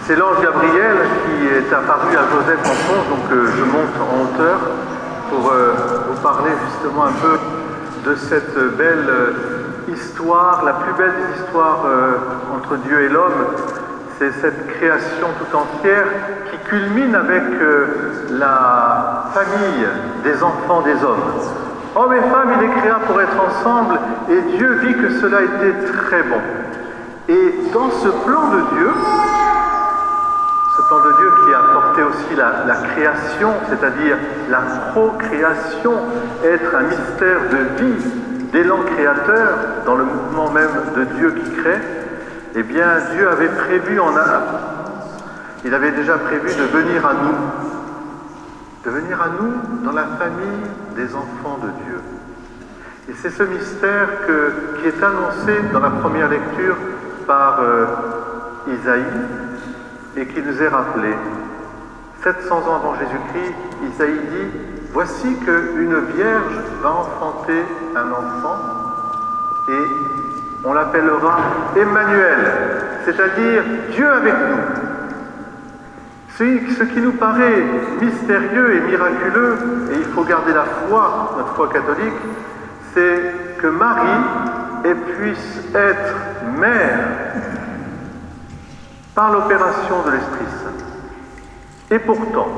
C'est l'ange Gabriel qui est apparu à Joseph en songe, donc je monte en hauteur pour vous parler justement un peu de cette belle histoire, la plus belle des histoires entre Dieu et l'homme. C'est cette création tout entière qui culmine avec la famille des enfants des hommes. Hommes et femmes, il les créa pour être ensemble, et Dieu vit que cela était très bon. Et dans ce plan de Dieu qui a porté aussi la création, c'est-à-dire la procréation, être un mystère de vie, d'élan créateur, dans le mouvement même de Dieu qui crée, eh bien, Dieu avait prévu il avait déjà prévu de venir à nous dans la famille des enfants de Dieu. Et c'est ce mystère qui est annoncé dans la première lecture par Isaïe et qui nous est rappelé. 700 ans avant Jésus-Christ, Isaïe dit « Voici qu'une vierge va enfanter un enfant et on l'appellera Emmanuel, c'est-à-dire Dieu avec nous. » Ce qui nous paraît mystérieux et miraculeux, et il faut garder la foi, notre foi catholique, c'est que Marie puisse être mère par l'opération de l'Esprit Saint. Et pourtant,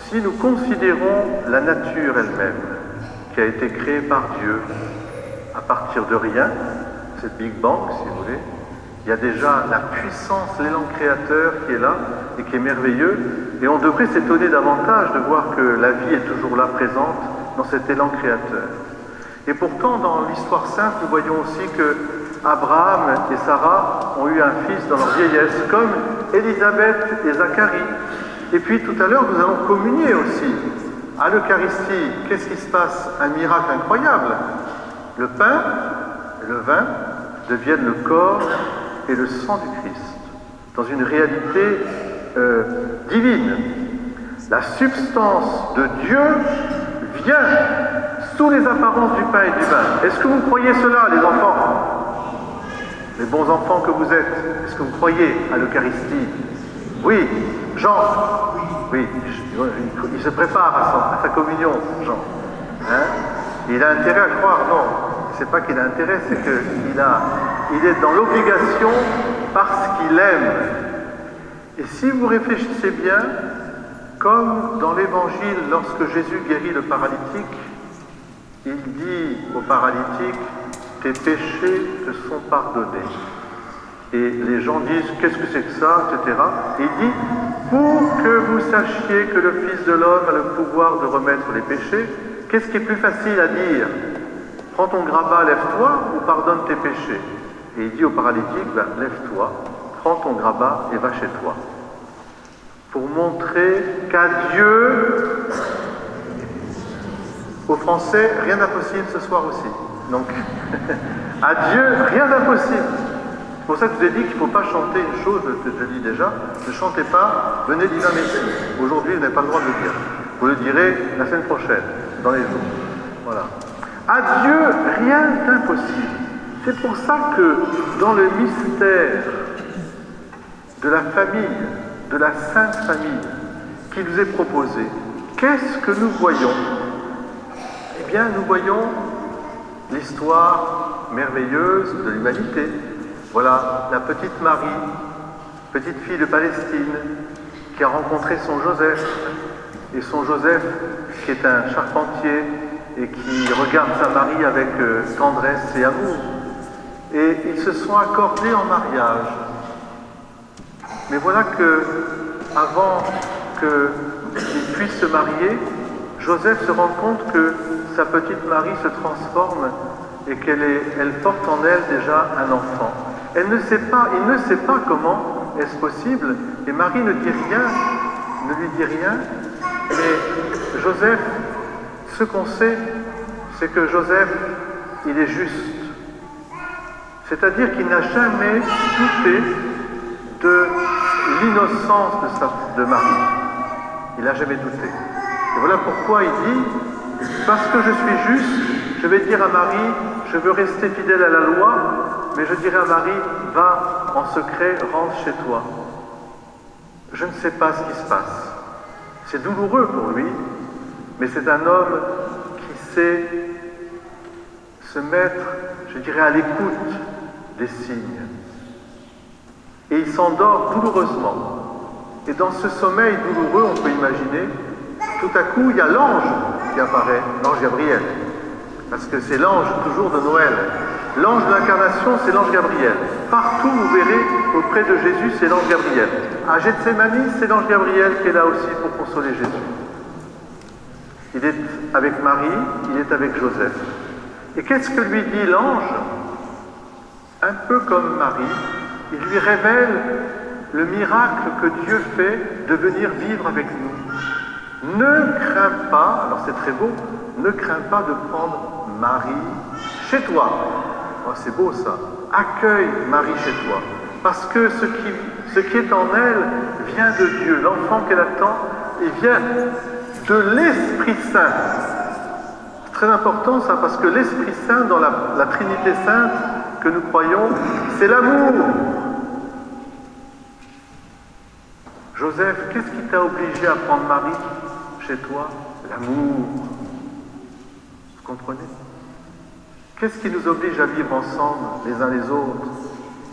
si nous considérons la nature elle-même, qui a été créée par Dieu à partir de rien, cette Big Bang, si vous voulez, il y a déjà la puissance, l'élan créateur qui est là et qui est merveilleux, et on devrait s'étonner davantage de voir que la vie est toujours là présente dans cet élan créateur. Et pourtant, dans l'histoire sainte, nous voyons aussi que Abraham et Sarah ont eu un fils dans leur vieillesse, comme Élisabeth et Zacharie. Et puis tout à l'heure, nous allons communier aussi. À l'Eucharistie, qu'est-ce qui se passe? Un miracle incroyable. Le pain et le vin deviennent le corps et le sang du Christ, dans une réalité divine. La substance de Dieu vient sous les apparences du pain et du vin. Est-ce que vous croyez cela, les enfants? Les bons enfants que vous êtes, est-ce que vous croyez à l'Eucharistie? Oui. Jean? Oui, il se prépare à sa communion, Jean. Hein? Il a intérêt à croire? Non. C'est pas qu'il a intérêt, c'est qu'il est dans l'obligation parce qu'il aime. Et si vous réfléchissez bien, comme dans l'Évangile, lorsque Jésus guérit le paralytique, il dit au paralytique, « Tes péchés te sont pardonnés. » Et les gens disent, « Qu'est-ce que c'est que ça ?» etc. Et il dit, « Pour que vous sachiez que le Fils de l'homme a le pouvoir de remettre les péchés, qu'est-ce qui est plus facile à dire ? Prends ton grabat, lève-toi, ou pardonne tes péchés. » Et il dit au paralytique, « Lève-toi, prends ton grabat et va chez toi. » Pour montrer qu'à Dieu, aux Français, rien d'impossible ce soir aussi. Donc, à Dieu, rien d'impossible. C'est pour ça que je vous ai dit qu'il ne faut pas chanter une chose que je dis déjà. Ne chantez pas, venez divin Messie. Aujourd'hui, vous n'avez pas le droit de le dire. Vous le direz la semaine prochaine, dans les jours. Voilà. À Dieu, rien d'impossible. C'est pour ça que dans le mystère de la famille, de la Sainte Famille qui nous est proposée, qu'est-ce que nous voyons? Eh bien, nous voyons l'histoire merveilleuse de l'humanité. Voilà la petite Marie, petite fille de Palestine, qui a rencontré son Joseph, et son Joseph qui est un charpentier et qui regarde sa Marie avec tendresse et amour. Et ils se sont accordés en mariage. Mais voilà que, avant qu'ils puissent se marier, Joseph se rend compte que sa petite Marie se transforme et elle porte en elle déjà un enfant. Il ne sait pas comment est-ce possible, et Marie ne lui dit rien, mais Joseph, ce qu'on sait, c'est que Joseph, il est juste. C'est-à-dire qu'il n'a jamais douté de l'innocence de Marie. Il n'a jamais douté. Et voilà pourquoi il dit, parce que je suis juste, je vais dire à Marie, je veux rester fidèle à la loi, mais je dirai à Marie, va en secret, rentre chez toi. je ne sais pas ce qui se passe. C'est douloureux pour lui, mais c'est un homme qui sait se mettre, je dirais, à l'écoute des signes. Et il s'endort douloureusement. Et dans ce sommeil douloureux, on peut imaginer, tout à coup, il y a l'ange qui apparaît, l'ange Gabriel. Parce que c'est l'ange toujours de Noël. L'ange de l'incarnation, c'est l'ange Gabriel. Partout, vous verrez, auprès de Jésus, c'est l'ange Gabriel. À Gethsémani, c'est l'ange Gabriel qui est là aussi pour consoler Jésus. Il est avec Marie, il est avec Joseph. Et qu'est-ce que lui dit l'ange? Un peu comme Marie, il lui révèle le miracle que Dieu fait de venir vivre avec nous. Ne crains pas, alors c'est très beau, ne crains pas de prendre Marie chez toi. Oh, c'est beau ça. Accueille Marie chez toi. Parce que ce qui est en elle vient de Dieu. L'enfant qu'elle attend, il vient de l'Esprit Saint. C'est très important ça, parce que l'Esprit Saint, dans la Trinité Sainte que nous croyons, c'est l'amour. Joseph, qu'est-ce qui t'a obligé à prendre Marie chez toi? L'amour. Vous comprenez? Qu'est-ce qui nous oblige à vivre ensemble les uns les autres?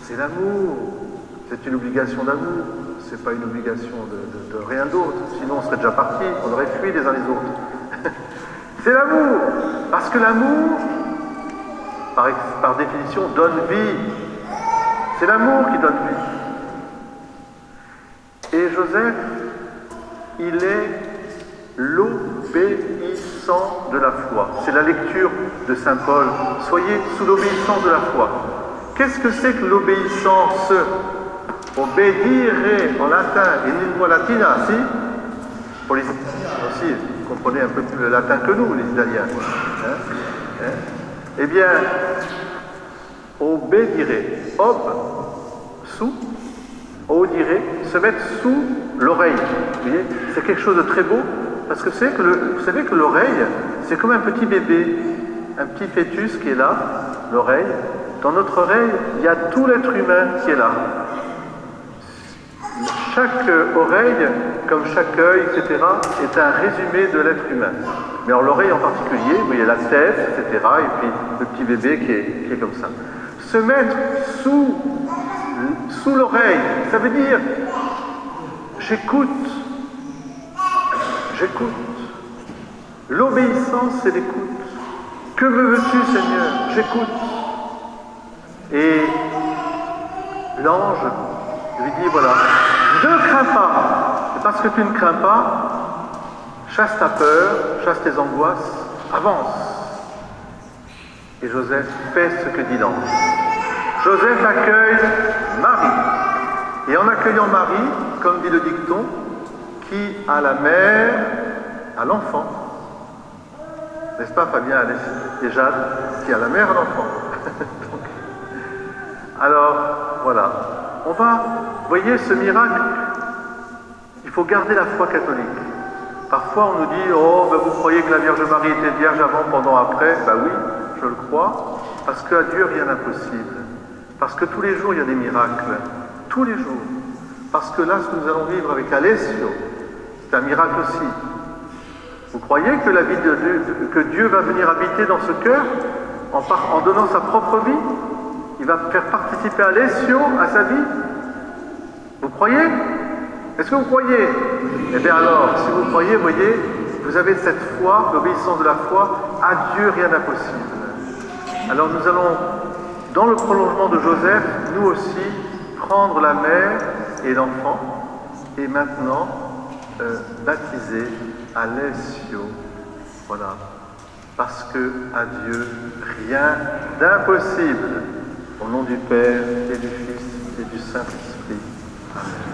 C'est l'amour. C'est une obligation d'amour. C'est pas une obligation de rien d'autre. Sinon on serait déjà partis, on aurait fui les uns les autres. C'est l'amour. Parce que l'amour, par définition, donne vie. C'est l'amour qui donne vie. Et Joseph, il est l'obéissant de la foi. C'est la lecture de saint Paul. Soyez sous l'obéissance de la foi. Qu'est-ce que c'est que l'obéissance? Obedire en latin, in lingua latina, si? Pour les Italiens aussi, vous comprenez un peu plus le latin que nous, les Italiens. Eh bien, obédire, sous, audire, se mettre sous l'oreille. Vous voyez, c'est quelque chose de très beau, parce que vous savez que l'oreille, c'est comme un petit bébé, un petit fœtus qui est là, l'oreille. Dans notre oreille, il y a tout l'être humain qui est là. Chaque oreille, comme chaque œil, etc., est un résumé de l'être humain. Mais alors l'oreille en particulier, vous voyez la tête, etc., et puis le petit bébé qui est comme ça. Se mettre sous l'oreille, ça veut dire j'écoute. L'obéissance, c'est l'écoute. Que me veux-tu, Seigneur? J'écoute. Et l'ange lui dit, voilà, ne crains pas. Et parce que tu ne crains pas, chasse ta peur, chasse tes angoisses, avance. Et Joseph fait ce que dit l'ange. Joseph accueille Marie. Et en accueillant Marie, comme dit le dicton, qui a la mère, à l'enfant. N'est-ce pas Fabien et Jade, qui a la mère à l'enfant? Alors, voilà. On va, vous voyez, ce miracle, il faut garder la foi catholique. Parfois, on nous dit, oh, ben, vous croyez que la Vierge Marie était vierge avant, pendant, après? Ben oui, je le crois, parce qu'à Dieu, rien n'est impossible. Parce que tous les jours, il y a des miracles. Tous les jours. Parce que là, ce que nous allons vivre avec Alessio, c'est un miracle aussi. Vous croyez que la vie que Dieu va venir habiter dans ce cœur en donnant sa propre vie? Il va faire participer Alessio à sa vie? Vous croyez? Est-ce que vous croyez? Eh bien alors, si vous croyez, voyez, vous avez cette foi, l'obéissance de la foi, à Dieu rien d'impossible. Alors nous allons, dans le prolongement de Joseph, nous aussi, prendre la mère et l'enfant, et maintenant baptiser Alessio. Voilà. Parce que à Dieu, rien d'impossible. Au nom du Père et du Fils et du Saint-Esprit. Amen.